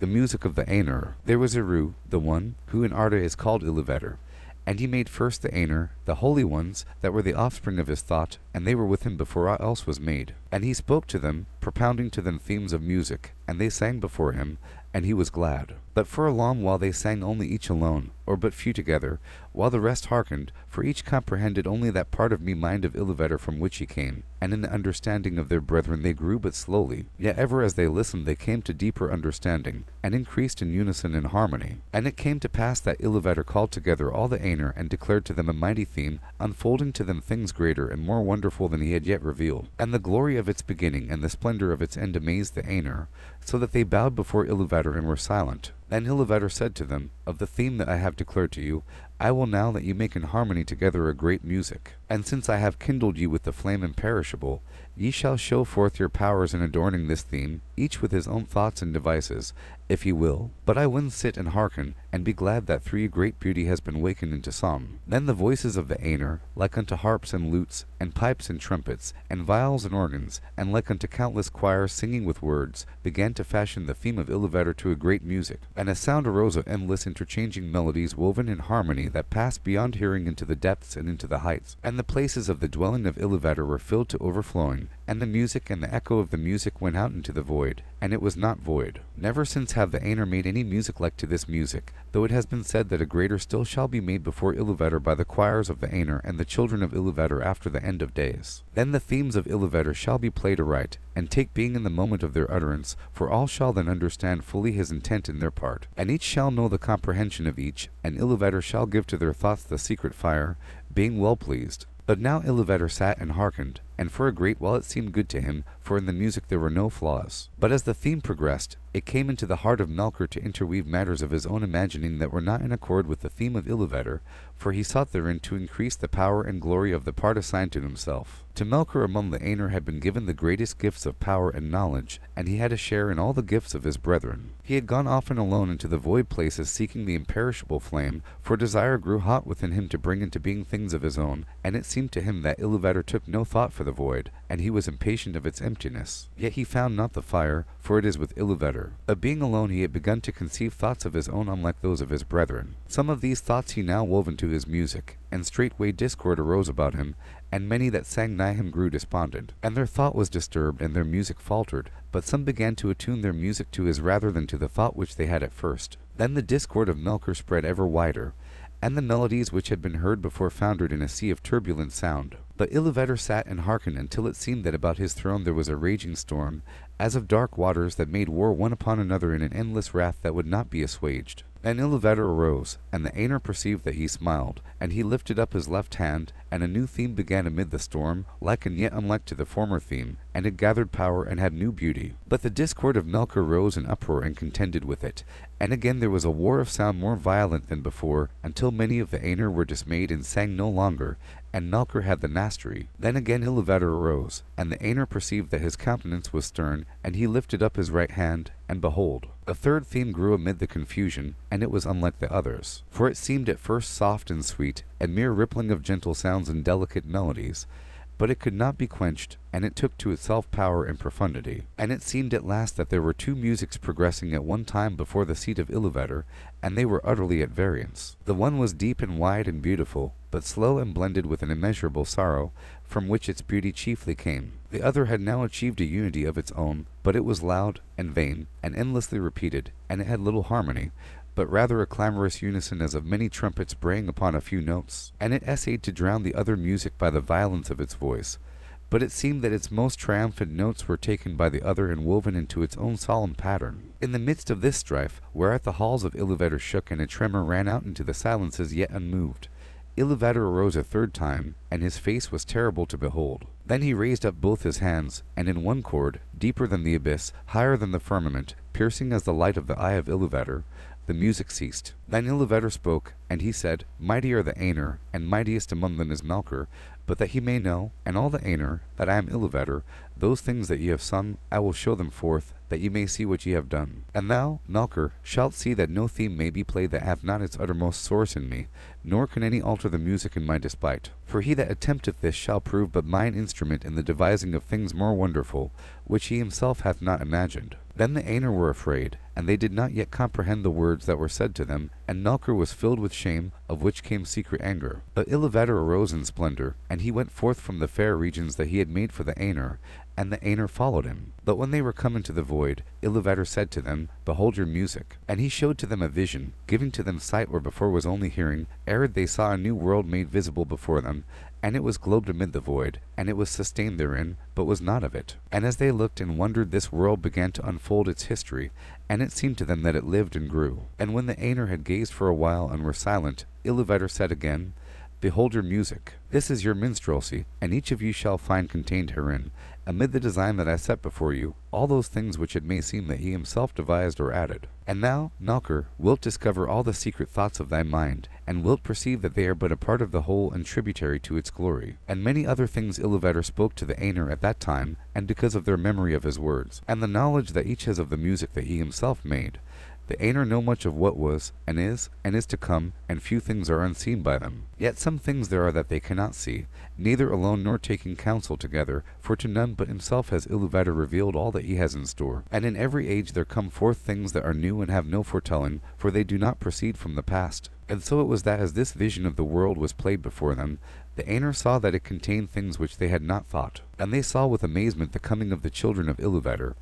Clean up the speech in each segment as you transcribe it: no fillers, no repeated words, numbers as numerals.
the music of the Ainur. There was Eru, the one, who in Arda is called Iluvatar. And he made first the Ainur, the holy ones, that were the offspring of his thought, and they were with him before aught else was made. And he spoke to them, propounding to them themes of music, and they sang before him, and he was glad. But for a long while they sang only each alone, or but few together, while the rest hearkened, for each comprehended only that part of me mind of Iluvatar from which he came, and in the understanding of their brethren they grew but slowly, yet ever as they listened they came to deeper understanding, and increased in unison and harmony. And it came to pass that Iluvatar called together all the Ainur, and declared to them a mighty theme, unfolding to them things greater and more wonderful than he had yet revealed. And the glory of its beginning and the splendor of its end amazed the Ainur, so that they bowed before Iluvatar and were silent. Then Iluvatar said to them, Of the theme that I have declared to you, I will now that you make in harmony together a great music. And since I have kindled you with the flame imperishable, ye shall show forth your powers in adorning this theme, each with his own thoughts and devices, if ye will. But I will sit and hearken, and be glad that through you great beauty has been wakened into song. Then the voices of the Ainur, like unto harps and lutes, and pipes and trumpets, and viols and organs, and like unto countless choirs singing with words, began to fashion the theme of Iluvatar to a great music. And a sound arose of endless interchanging melodies woven in harmony that passed beyond hearing into the depths and into the heights. And the places of the dwelling of Iluvatar were filled to overflowing, and the music and the echo of the music went out into the void, and it was not void. Never since have the Ainur made any music like to this music, though it has been said that a greater still shall be made before Iluvatar by the choirs of the Ainur and the children of Iluvatar after the end of days. Then the themes of Iluvatar shall be played aright, and take being in the moment of their utterance, for all shall then understand fully his intent in their part, and each shall know the comprehension of each, and Iluvatar shall give to their thoughts the secret fire, being well pleased. But now Iluvatar sat and hearkened, and for a great while it seemed good to him, for in the music there were no flaws. But as the theme progressed, it came into the heart of Melkor to interweave matters of his own imagining that were not in accord with the theme of Iluvatar, for he sought therein to increase the power and glory of the part assigned to himself. To Melkor among the Ainur had been given the greatest gifts of power and knowledge, and he had a share in all the gifts of his brethren. He had gone often alone into the void places seeking the imperishable flame, for desire grew hot within him to bring into being things of his own, and it seemed to him that Iluvatar took no thought for the void, and he was impatient of its emptiness. Yet he found not the fire, for it is with Iluvatar. Of being alone he had begun to conceive thoughts of his own unlike those of his brethren. Some of these thoughts he now wove into his music, and straightway discord arose about him, and many that sang nigh him grew despondent, and their thought was disturbed, and their music faltered, but some began to attune their music to his rather than to the thought which they had at first. Then the discord of Melkor spread ever wider, and the melodies which had been heard before foundered in a sea of turbulent sound. But Iluvatar sat and hearkened until it seemed that about his throne there was a raging storm, as of dark waters that made war one upon another in an endless wrath that would not be assuaged. Then Iluvatar arose, and the Ainur perceived that he smiled, and he lifted up his left hand, and a new theme began amid the storm, like and yet unlike to the former theme, and it gathered power and had new beauty. But the discord of Melkor rose in uproar and contended with it, and again there was a war of sound more violent than before, until many of the Ainur were dismayed and sang no longer, and Melkor had the mastery. Then again Iluvatar arose, and the Ainur perceived that his countenance was stern, and he lifted up his right hand, and behold, a third theme grew amid the confusion, and it was unlike the others. For it seemed at first soft and sweet, and mere rippling of gentle sounds and delicate melodies, but it could not be quenched, and it took to itself power and profundity. And it seemed at last that there were two musics progressing at one time before the seat of Iluvatar, and they were utterly at variance. The one was deep and wide and beautiful, but slow and blended with an immeasurable sorrow, from which its beauty chiefly came. The other had now achieved a unity of its own, but it was loud and vain, and endlessly repeated, and it had little harmony, but rather a clamorous unison as of many trumpets braying upon a few notes, and it essayed to drown the other music by the violence of its voice. But it seemed that its most triumphant notes were taken by the other and woven into its own solemn pattern. In the midst of this strife, whereat the halls of Iluvatar shook and a tremor ran out into the silences yet unmoved, Iluvatar arose a third time, and his face was terrible to behold. Then he raised up both his hands, and in one chord, deeper than the abyss, higher than the firmament, piercing as the light of the eye of Iluvatar, the music ceased. Then Iluvatar spoke, and he said, Mighty are the Ainur, and mightiest among them is Melkor, but that he may know, and all the Ainur, that I am Iluvatar, those things that ye have sung, I will show them forth, that ye may see what ye have done. And thou, Melkor, shalt see that no theme may be played that hath not its uttermost source in me, nor can any alter the music in my despite. For he that attempteth this shall prove but mine instrument in the devising of things more wonderful, which he himself hath not imagined. Then the Ainur were afraid, and they did not yet comprehend the words that were said to them, and Melkor was filled with shame, of which came secret anger. But Iluvatar arose in splendor, and he went forth from the fair regions that he had made for the Ainur, and the Ainur followed him. But when they were come into the void, Iluvatar said to them, Behold your music. And he showed to them a vision, giving to them sight where before was only hearing, ere they saw a new world made visible before them, and it was globed amid the void, and it was sustained therein, but was not of it. And as they looked and wondered, this world began to unfold its history, and it seemed to them that it lived and grew. And when the Ainur had gazed for a while and were silent, Iluvatar said again, Behold your music. This is your minstrelsy, and each of you shall find contained herein, amid the design that I set before you, all those things which it may seem that he himself devised or added. And thou, Melkor, wilt discover all the secret thoughts of thy mind, and wilt perceive that they are but a part of the whole and tributary to its glory. And many other things Iluvatar spoke to the Ainur at that time, and because of their memory of his words, and the knowledge that each has of the music that he himself made. The Ainur know much of what was, and is to come, and few things are unseen by them. Yet some things there are that they cannot see, neither alone nor taking counsel together, for to none but himself has Iluvatar revealed all that he has in store. And in every age there come forth things that are new and have no foretelling, for they do not proceed from the past. And so it was that as this vision of the world was played before them, the Ainur saw that it contained things which they had not thought. And they saw with amazement the coming of the children of Iluvatar,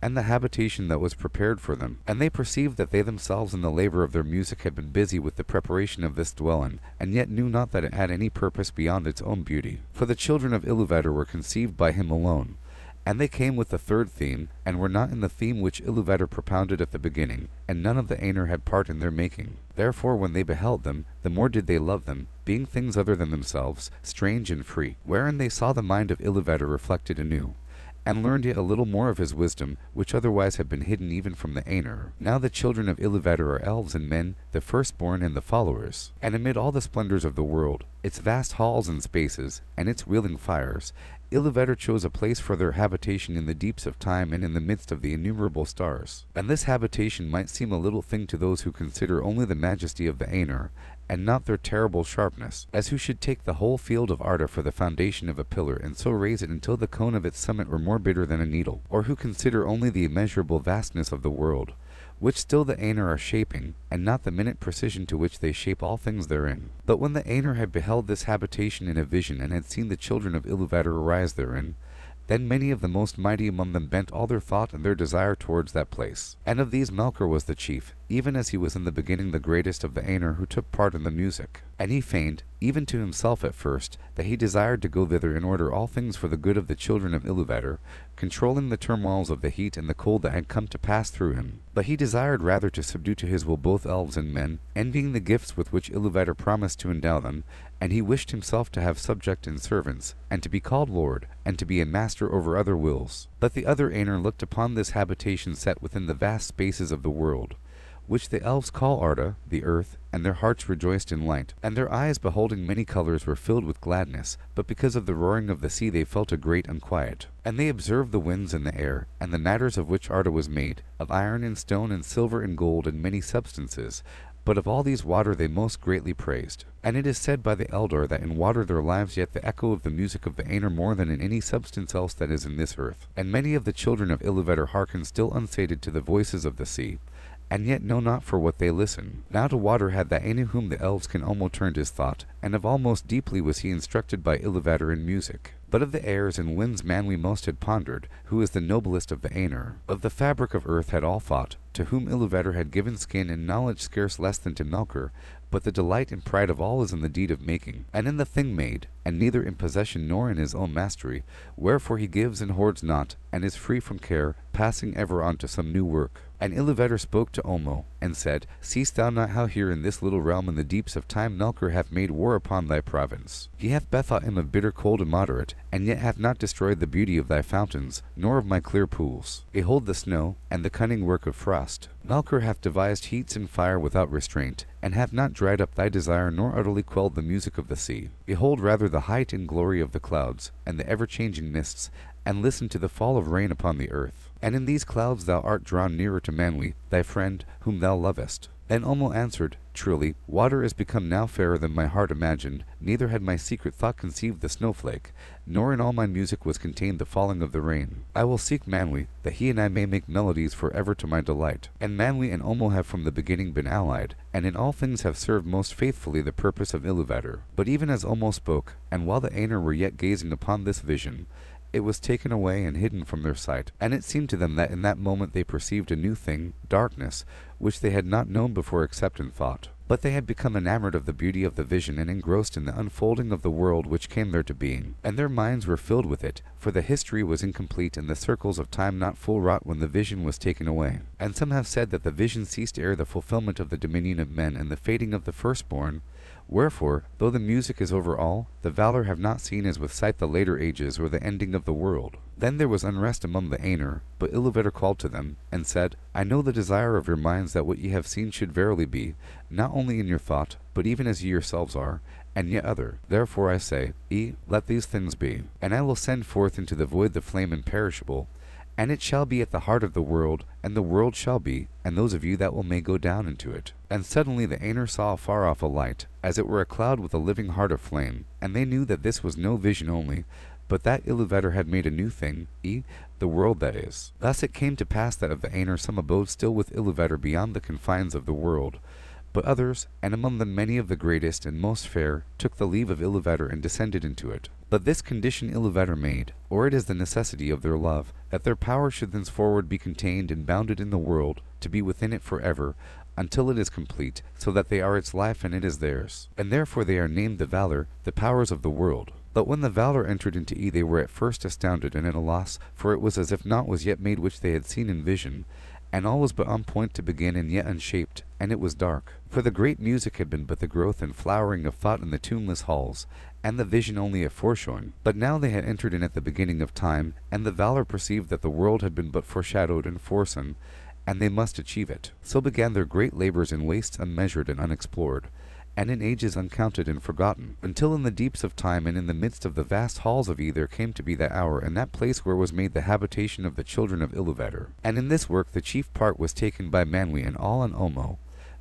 and the habitation that was prepared for them. And they perceived that they themselves in the labor of their music had been busy with the preparation of this dwelling, and yet knew not that it had any purpose beyond its own beauty. For the children of Iluvatar were conceived by him alone. And they came with the third theme, and were not in the theme which Iluvatar propounded at the beginning, and none of the Ainur had part in their making. Therefore when they beheld them, the more did they love them, being things other than themselves, strange and free, wherein they saw the mind of Iluvatar reflected anew, and learned yet a little more of his wisdom, which otherwise had been hidden even from the Ainur. Now the children of Iluvatar are elves and men, the firstborn and the followers. And amid all the splendors of the world, its vast halls and spaces, and its wheeling fires, Iluvatar chose a place for their habitation in the deeps of time and in the midst of the innumerable stars. And this habitation might seem a little thing to those who consider only the majesty of the Ainur, and not their terrible sharpness, as who should take the whole field of Arda for the foundation of a pillar, and so raise it until the cone of its summit were more bitter than a needle, or who consider only the immeasurable vastness of the world, which still the Ainur are shaping, and not the minute precision to which they shape all things therein. But when the Ainur had beheld this habitation in a vision, and had seen the children of Iluvatar arise therein, then many of the most mighty among them bent all their thought and their desire towards that place. And of these Melkor was the chief, even as he was in the beginning the greatest of the Ainur who took part in the music. And he feigned, even to himself at first, that he desired to go thither in order all things for the good of the children of Iluvatar, controlling the turmoils of the heat and the cold that had come to pass through him. But he desired rather to subdue to his will both elves and men, envying the gifts with which Iluvatar promised to endow them, and he wished himself to have subject and servants, and to be called Lord, and to be a master over other wills. But the other Ainur looked upon this habitation set within the vast spaces of the world, which the elves call Arda, the earth, and their hearts rejoiced in light, and their eyes beholding many colors were filled with gladness, but because of the roaring of the sea they felt a great unquiet. And they observed the winds in the air, and the matters of which Arda was made, of iron and stone and silver and gold and many substances, but of all these water they most greatly praised. And it is said by the Eldar that in water there lives yet the echo of the music of the Ainur more than in any substance else that is in this earth. And many of the children of Iluvatar hearken still unsated to the voices of the sea, and yet know not for what they listen. Now to water had that Ainur whom the elves can almost turn his thought, and of all most deeply was he instructed by Iluvatar in music. But of the airs and winds man we most had pondered, who is the noblest of the Ainur. Of the fabric of earth had all thought, to whom Iluvatar had given skin and knowledge scarce less than to Melkor, but the delight and pride of all is in the deed of making, and in the thing made, and neither in possession nor in his own mastery, wherefore he gives and hoards not, and is free from care, passing ever on to some new work. And Iluvatar spoke to Olmo, and said, Seest thou not how here in this little realm in the deeps of time Melkor hath made war upon thy province? He hath bethought him of bitter cold immoderate, and yet hath not destroyed the beauty of thy fountains, nor of my clear pools. Behold the snow, and the cunning work of frost. Melkor hath devised heats and fire without restraint, and hath not dried up thy desire nor utterly quelled the music of the sea. Behold rather the height and glory of the clouds, and the ever-changing mists, and listen to the fall of rain upon the earth. And in these clouds thou art drawn nearer to Manwe, thy friend, whom thou lovest. And Olmo answered, Truly, water is become now fairer than my heart imagined, neither had my secret thought conceived the snowflake, nor in all my music was contained the falling of the rain. I will seek Manwe, that he and I may make melodies for ever to my delight. And Manwe and Olmo have from the beginning been allied, and in all things have served most faithfully the purpose of Iluvatar. But even as Olmo spoke, and while the Ainur were yet gazing upon this vision, it was taken away and hidden from their sight, and it seemed to them that in that moment they perceived a new thing, darkness, which they had not known before except in thought. But they had become enamored of the beauty of the vision and engrossed in the unfolding of the world which came there to being, and their minds were filled with it, for the history was incomplete and the circles of time not full wrought when the vision was taken away. And some have said that the vision ceased ere the fulfillment of the dominion of men and the fading of the firstborn. Wherefore, though the music is over all, the valor have not seen as with sight the later ages or the ending of the world. Then there was unrest among the Ainur, but Iluvatar called to them, and said, I know the desire of your minds that what ye have seen should verily be, not only in your thought, but even as ye yourselves are, and yet other. Therefore I say, let these things be. And I will send forth into the void the flame imperishable, and it shall be at the heart of the world, and the world shall be, and those of you that will may go down into it. And suddenly the Ainur saw afar off a light, as it were a cloud with a living heart of flame, and they knew that this was no vision only, but that Iluvatar had made a new thing, the world that is. Thus it came to pass that of the Ainur some abode still with Iluvatar beyond the confines of the world, but others, and among them many of the greatest and most fair, took the leave of Iluvatar and descended into it. But this condition Iluvatar made, or it is the necessity of their love, that their power should thenceforward be contained and bounded in the world, to be within it for ever, until it is complete, so that they are its life and it is theirs. And therefore they are named the valor, the powers of the world. But when the valor entered into they were at first astounded and at a loss, for it was as if naught was yet made which they had seen in vision, and all was but on point to begin and yet unshaped, and it was dark. For the great music had been but the growth and flowering of thought in the tuneless halls, and the vision only a foreshowing. But now they had entered in at the beginning of time, and the valor perceived that the world had been but foreshadowed and foreseen, and they must achieve it. So began their great labors in wastes unmeasured and unexplored, and in ages uncounted and forgotten, until in the deeps of time and in the midst of the vast halls of there came to be that hour and that place where was made the habitation of the children of Iluvatar. And in this work the chief part was taken by Manwe and all and Olmo.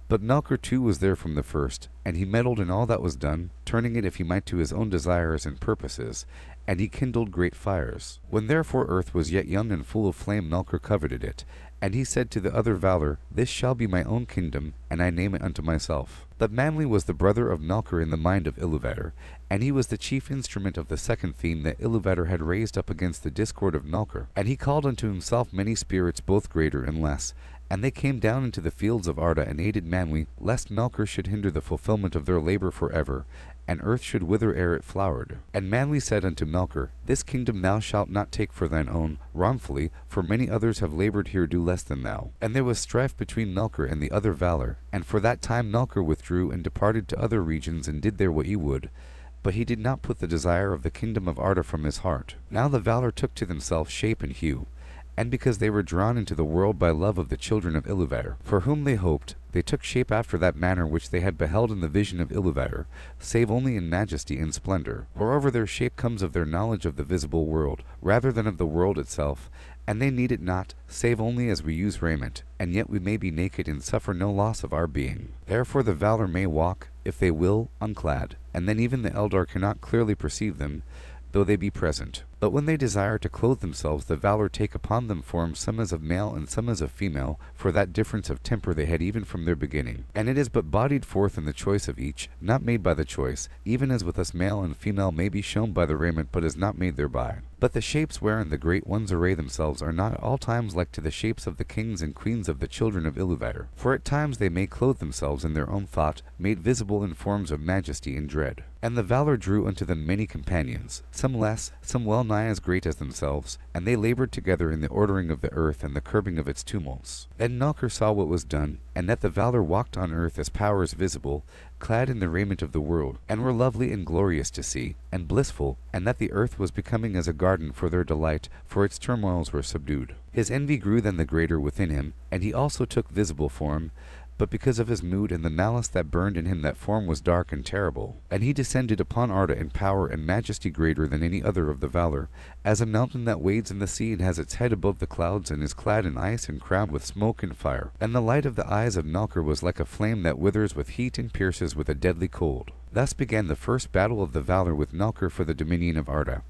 But Melkor too was there from the first, and he meddled in all that was done, turning it if he might to his own desires and purposes, and he kindled great fires. When therefore earth was yet young and full of flame, Melkor coveted it, and he said to the other valor, This shall be my own kingdom, and I name it unto myself. But Manwe was the brother of Melkor in the mind of Iluvatar, and he was the chief instrument of the second theme that Iluvatar had raised up against the discord of Melkor. And he called unto himself many spirits both greater and less, and they came down into the fields of Arda and aided Manwe, lest Melkor should hinder the fulfillment of their labor forever, and earth should wither ere it flowered. And Manwe said unto Melkor, This kingdom thou shalt not take for thine own, wrongfully, for many others have labored here do less than thou. And there was strife between Melkor and the other valor, and for that time Melkor withdrew and departed to other regions and did there what he would, but he did not put the desire of the kingdom of Arda from his heart. Now the valor took to themselves shape and hue, and because they were drawn into the world by love of the children of Iluvatar, for whom they hoped, they took shape after that manner which they had beheld in the vision of Iluvatar, save only in majesty and splendor. Moreover their shape comes of their knowledge of the visible world, rather than of the world itself, and they need it not, save only as we use raiment, and yet we may be naked and suffer no loss of our being. Therefore the valor may walk, if they will, unclad, and then even the Eldar cannot clearly perceive them, though they be present. But when they desire to clothe themselves, the valor take upon them forms some as of male and some as of female, for that difference of temper they had even from their beginning. And it is but bodied forth in the choice of each, not made by the choice, even as with us male and female may be shown by the raiment, but is not made thereby. But the shapes wherein the great ones array themselves are not at all times like to the shapes of the kings and queens of the children of Iluvatar. For at times they may clothe themselves in their own thought, made visible in forms of majesty and dread. And the valor drew unto them many companions, some less, some well nigh as great as themselves, and they labored together in the ordering of the earth and the curbing of its tumults. Then Melkor saw what was done, and that the valor walked on earth as powers visible, clad in the raiment of the world, and were lovely and glorious to see, and blissful, and that the earth was becoming as a garden for their delight, for its turmoils were subdued. His envy grew then the greater within him, and he also took visible form, but because of his mood and the malice that burned in him that form was dark and terrible. And he descended upon Arda in power and majesty greater than any other of the valor, as a mountain that wades in the sea and has its head above the clouds and is clad in ice and crowned with smoke and fire. And the light of the eyes of Nalkur was like a flame that withers with heat and pierces with a deadly cold. Thus began the first battle of the valor with Nalkur for the dominion of Arda.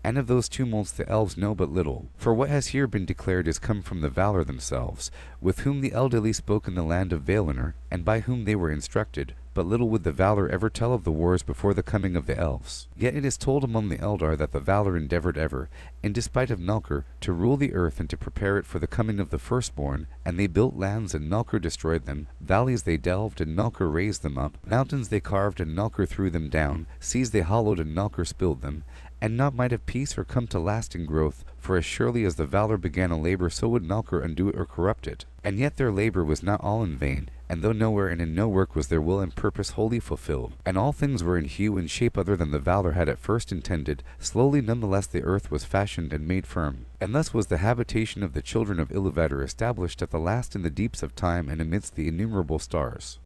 And of those tumults the elves know but little, for what has here been declared is come from the valor themselves, with whom the elderly spoke in the land of Valinor, and by whom they were instructed. But little would the valor ever tell of the wars before the coming of the elves. Yet it is told among the Eldar that the valor endeavored ever, in despite of Nalkur, to rule the earth and to prepare it for the coming of the firstborn, and they built lands and Nalkur destroyed them, valleys they delved and Nalkur raised them up, mountains they carved and Nalkur threw them down, seas they hollowed and Nalkur spilled them, and not might have peace or come to lasting growth, for as surely as the valor began a labor, so would Nalkur undo it or corrupt it. And yet their labor was not all in vain, and though nowhere and in no work was their will and purpose wholly fulfilled, and all things were in hue and shape other than the valor had at first intended, slowly nonetheless the earth was fashioned and made firm. And thus was the habitation of the children of Iluvatar established at the last in the deeps of time and amidst the innumerable stars.